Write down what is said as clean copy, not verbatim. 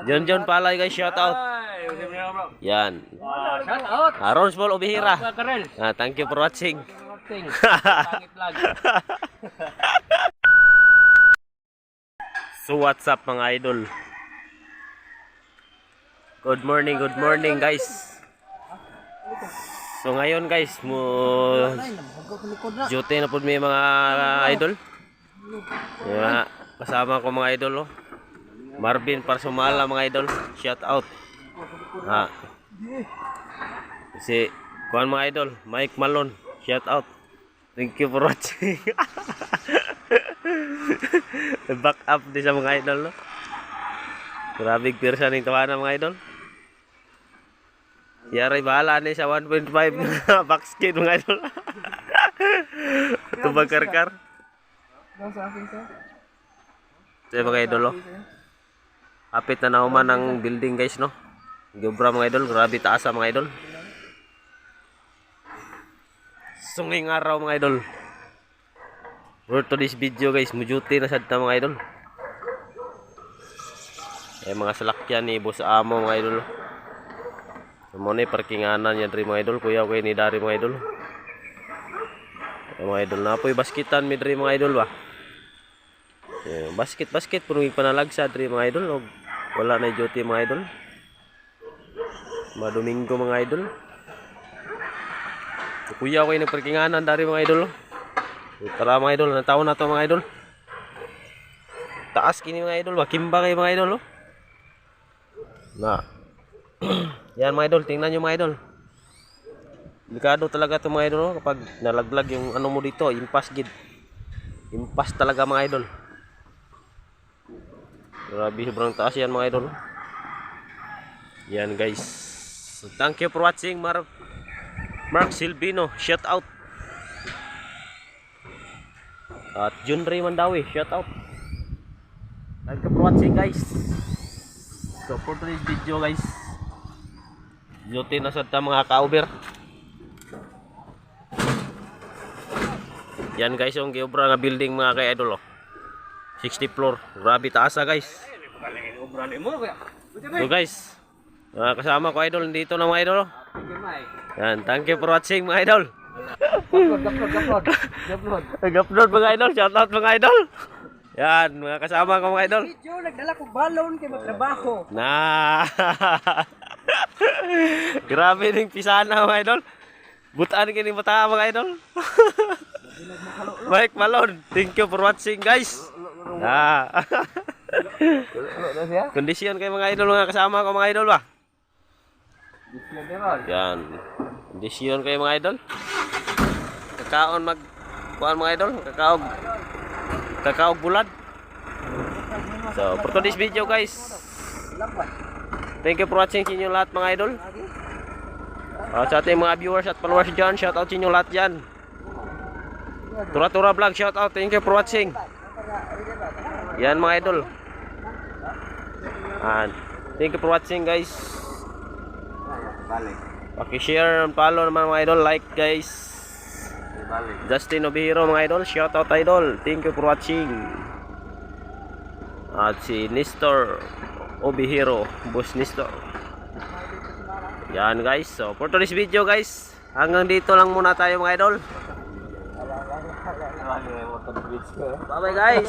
John John Palay guys, shout out. Yan. Shout out. Rons Ball Obihira. Karel. Thank you for watching. So what's up mga idol? Good morning guys. So ngayon guys, duty na po may mga idol. Yeah, kasama ko mga idol. Marvin Parsumala mga idol, shout out. Si kuan mga idol, Mike Malone, shout out. Thank you for watching. Back up din sa mga idol, no? Grabe pirsa ning tawanan mga idol. Yari bahala ni sa 1.5 backskin mga idol. Tubag karkar. Ito mga idol, oh. Hapit na nauman ng building guys, no? Gobra mga idol, grabe taas mga idol. Sunging araw mga idol. For today's video guys, mujuti na sad ta mga idol. Mga salakyan ni Boss Amo mga idol. Mo ni parkinganan yan diri mga idol, kuya ko ni dari mga idol. Mga idol na po'y basketan mi diri mga idol ba. Basket puro panalagsa diri mga idol. Wala na duty mga idol. Domingo mga idol. Kuya ko ni parkinganan dari mga idol. Tara mga idol, nataon na to mga idol. Taas kini mga idol, wakimba kay mga idol, oh. Na. Yan mga idol, tingnan nyo mga idol. Delikado talaga to mga idol, oh, kapag nalaglag yung ano mo dito, impas gid. Impas talaga mga idol. Grabe sobrang taas yan mga idol. Yan guys. So, thank you for watching Mark Silvino, shout out. At Jun Ray Mandawi, shout out. Thank you for watching guys. So for today's video guys, duty na sa mga ka-over. Yan guys, yung giobra nga building mga kay idol, oh. 60 floor, grabe taas guys. So guys, kasama ko idol dito na mga idol, oh. Yan, thank you for watching mga idol. Upload mga idol, shout out mga idol. Yan, mga kasama ko mga idol. Video, nagdala ko balon kay magtrabaho. Na. Grabe ning pisana mga idol. Butaan kini bata mga idol. Mike Malone, thank you for watching guys. Kondisyon kay mga idol, mga kasama ko mga idol ba. Yan. Kondisyon kay mga idol. Kakaon kuan mga idol, kakaog bulad. So for today's video guys, thank you for watching sa inyo lahat mga idol. Sa ating mga viewers at followers dyan, shout out sa inyo lahat dyan. Tura vlog, shout out, thank you for watching. Yan mga idol. And thank you for watching guys. Paki-share and follow naman mga idol, like guys. Justin Obihiro mga idol, shout out idol, thank you for watching. At si Nestor Obihiro, Boss Nestor. Yan guys, so for today's video guys, hanggang dito lang muna tayo mga idol. Bye bye guys.